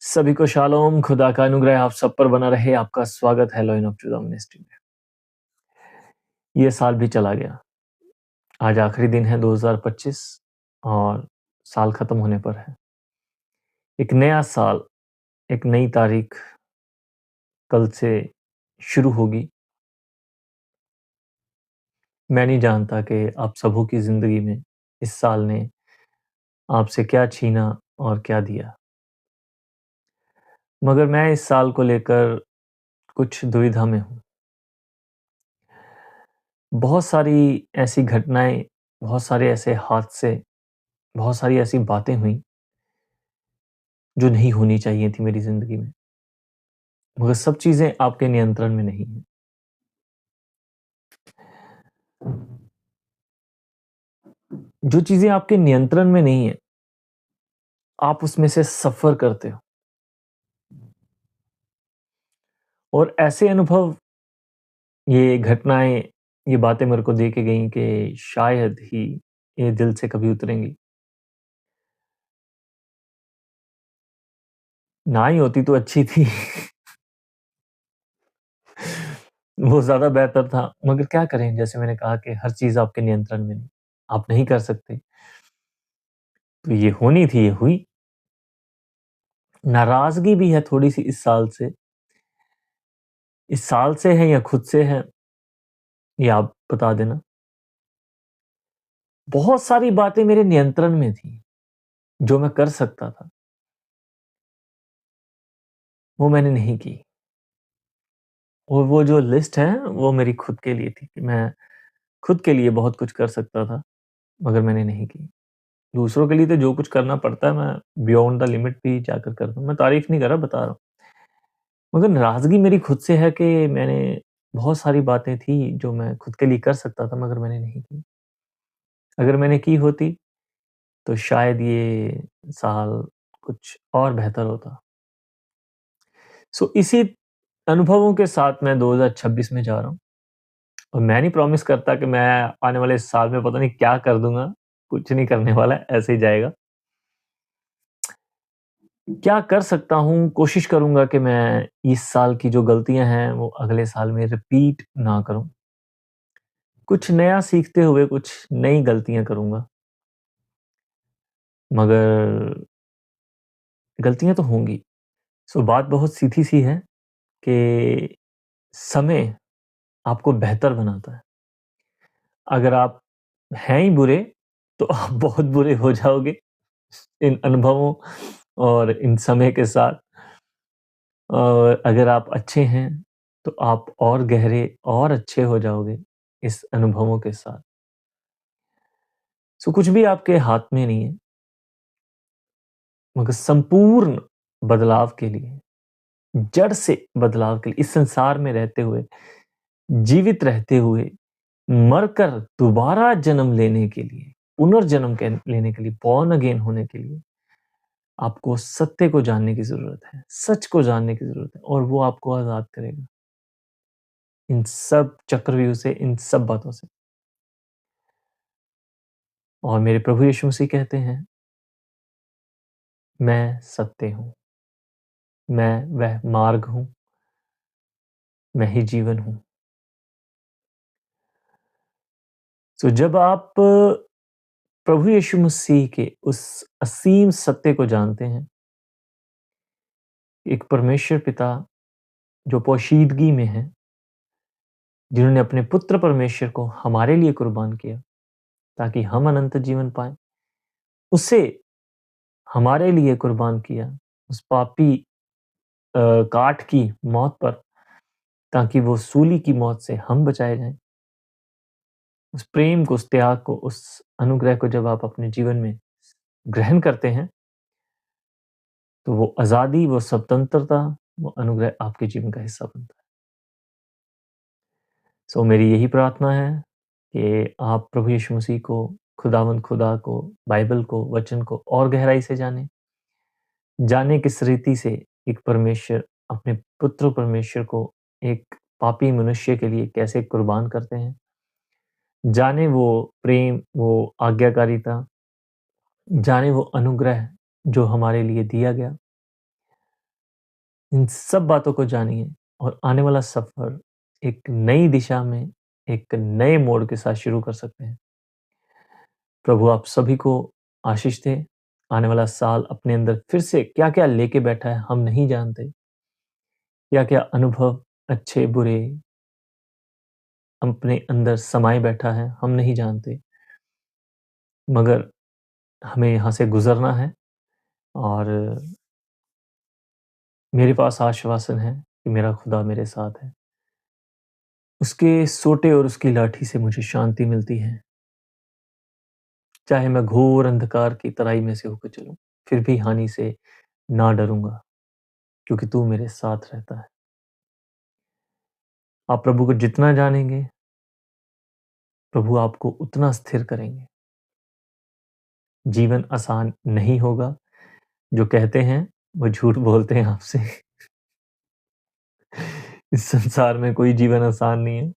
सभी को शालोम, खुदा का अनुग्रह आप सब पर बना रहे। आपका स्वागत है लॉइन ऑफ ट्रूथ मिनिस्ट्री में। ये साल भी चला गया। आज आखिरी दिन है 2025 और साल खत्म होने पर है। एक नया साल, एक नई तारीख कल से शुरू होगी। मैं नहीं जानता कि आप सबों की ज़िंदगी में इस साल ने आपसे क्या छीना और क्या दिया। मगर मैं इस साल को लेकर कुछ दुविधा में हूँ। बहुत सारी ऐसी घटनाएँ, बहुत सारे ऐसे हादसे, बहुत सारी ऐसी बातें हुई जो नहीं होनी चाहिए थी मेरी ज़िंदगी में। मगर सब चीज़ें आपके नियंत्रण में नहीं हैं। जो चीज़ें आपके नियंत्रण में नहीं है, आप उसमें से सफ़र करते हो। और ऐसे अनुभव, ये घटनाएँ, ये बातें मेरे को दे के गईं कि शायद ही ये दिल से कभी उतरेंगी। ना ही होती तो अच्छी थी। वो ज़्यादा बेहतर था। मगर क्या करें, जैसे मैंने कहा कि हर चीज़ आपके नियंत्रण में नहीं। आप नहीं कर सकते। तो ये होनी थी, ये हुई। नाराज़गी भी है थोड़ी-सी इस साल से। इस साल से है या खुद से है, ये आप बता देना। बहुत सारी बातें मेरे नियंत्रण में थी, जो मैं कर सकता था, वो मैंने नहीं की। और वो जो लिस्ट है, वो मेरी खुद के लिए थी कि मैं खुद के लिए बहुत कुछ कर सकता था, मगर मैंने नहीं की। दूसरों के लिए तो जो कुछ करना पड़ता है, मैं बियॉन्ड द लिमिट भी जाकर करता हूँ। मैं तारीफ़ नहीं कर रहा, बता रहा हूँ। मगर नाराज़गी मेरी खुद से है कि मैंने बहुत सारी बातें थी, जो मैं खुद के लिए कर सकता था, मगर मैंने नहीं की। अगर मैंने की होती, तो शायद ये साल कुछ और बेहतर होता। सो इसी अनुभवों के साथ मैं 2026 में जा रहा हूँ और मैं नहीं प्रॉमिस करता कि मैं आने वाले साल में पता नहीं क्या कर दूँगा, कुछ नहीं करने वाला है, ऐसे ही जाएगा। क्या कर सकता हूँ, कोशिश करूँगा कि मैं इस साल की जो गलतियाँ हैं, वो अगले साल में रिपीट ना करूँ। कुछ नया सीखते हुए कुछ नई गलतियाँ करूँगा। मगर गलतियाँ तो होंगी। सो बात बहुत सीधी-सी है कि समय आपको बेहतर बनाता है। अगर आप हैं ही बुरे, तो आप बहुत बुरे हो जाओगे इन अनुभवों और इन समय के साथ। और अगर आप अच्छे हैं, तो आप और गहरे और अच्छे हो जाओगे इस अनुभवों के साथ। सो कुछ भी आपके हाथ में नहीं है, मगर संपूर्ण बदलाव के लिए, जड़ से बदलाव के लिए, इस संसार में रहते हुए, जीवित रहते हुए, मरकर दोबारा जन्म लेने के लिए, पुनर्जन्म के लेने के लिए, बॉर्न अगेन होने के लिए, आपको सत्य को जानने की ज़रूरत है, सच को जानने की ज़रूरत है और वो आपको आज़ाद करेगा। इन सब चक्रव्यूह से, इन सब बातों से। और मेरे प्रभु यीशु मसीह कहते हैं, मैं सत्य हूँ, मैं वह मार्ग हूँ, मैं ही जीवन हूँ। तो जब आप प्रभु यीशु मसीह के उस असीम सत्य को जानते हैं, एक परमेश्वर पिता जो पोशीदगी में है, जिन्होंने अपने पुत्र परमेश्वर को हमारे लिए कुर्बान किया, ताकि हम अनंत जीवन पाएँ, उसे हमारे लिए कुर्बान किया, उस पापी काठ की मौत पर, ताकि वो सूली की मौत से हम बचाए जाएँ। उस प्रेम को, उस त्याग को, उस अनुग्रह को जब आप अपने जीवन में ग्रहण करते हैं, तो वो आज़ादी, वो स्वतंत्रता, वो अनुग्रह आपके जीवन का हिस्सा बनता है। सो मेरी यही प्रार्थना है कि आप प्रभु यीशु मसीह को, खुदावंद खुदा को, बाइबल को, वचन को और गहराई से जानें। जानें किस रीति से एक परमेश्वर अपने पुत्र परमेश्वर को एक पापी मनुष्य के लिए कैसे कुर्बान करते हैं। जानें वो प्रेम, वो आज्ञाकारिता, जानें वो अनुग्रह जो हमारे लिए दिया गया इन सब बातों को जानिए और आने वाला सफ़र एक नई दिशा में, एक नए मोड़ के साथ शुरू कर सकते हैं। प्रभु आप सभी को आशीष दे। आने वाला साल अपने अंदर फिर से क्या-क्या लेके बैठा है हम नहीं जानते। क्या-क्या अनुभव अच्छे-बुरे अपने अंदर समाये बैठा है हम नहीं जानते। मगर हमें यहाँ से गुज़रना है और मेरे पास आश्वासन है कि मेरा खुदा मेरे साथ है। उसके सोटे और उसकी लाठी से मुझे शांति मिलती है। चाहे मैं घोर अंधकार की तराई में से होकर चलूँ, फिर भी हानि से ना डरूँगा, क्योंकि तू मेरे साथ रहता है। आप प्रभु को जितना जानेंगे, प्रभु आपको उतना स्थिर करेंगे। जीवन आसान नहीं होगा, जो कहते हैं, वो झूठ बोलते हैं आपसे। इस संसार में कोई जीवन आसान नहीं है,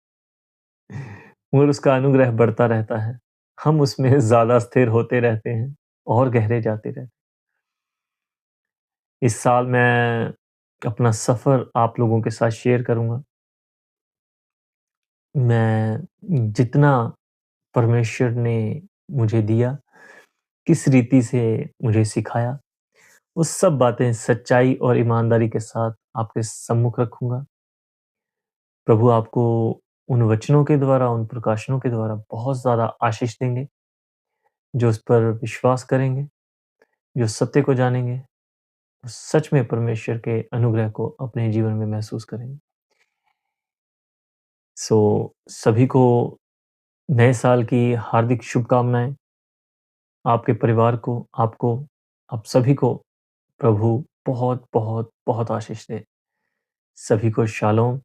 मगर उसका अनुग्रह बढ़ता रहता है। हम उसमें ज़्यादा स्थिर होते रहते हैं और गहरे जाते रहते हैं। इस साल मैं अपना सफ़र आप लोगों के साथ शेयर करूँगा। मैं जितना परमेश्वर ने मुझे दिया, किस रीति से मुझे सिखाया, वो सब बातें सच्चाई और ईमानदारी के साथ आपके सम्मुख रखूँगा। प्रभु आपको उन वचनों के द्वारा, उन प्रकाशनों के द्वारा बहुत ज़्यादा आशीष देंगे, जो उस पर विश्वास करेंगे, जो सत्य को जानेंगे, सच में परमेश्वर के अनुग्रह को अपने जीवन में महसूस करेंगे। सो सभी को नए साल की हार्दिक शुभकामनाएँ। आपके परिवार को, आपको, आप सभी को प्रभु बहुत, बहुत, बहुत आशीष दे। सभी को शालोम।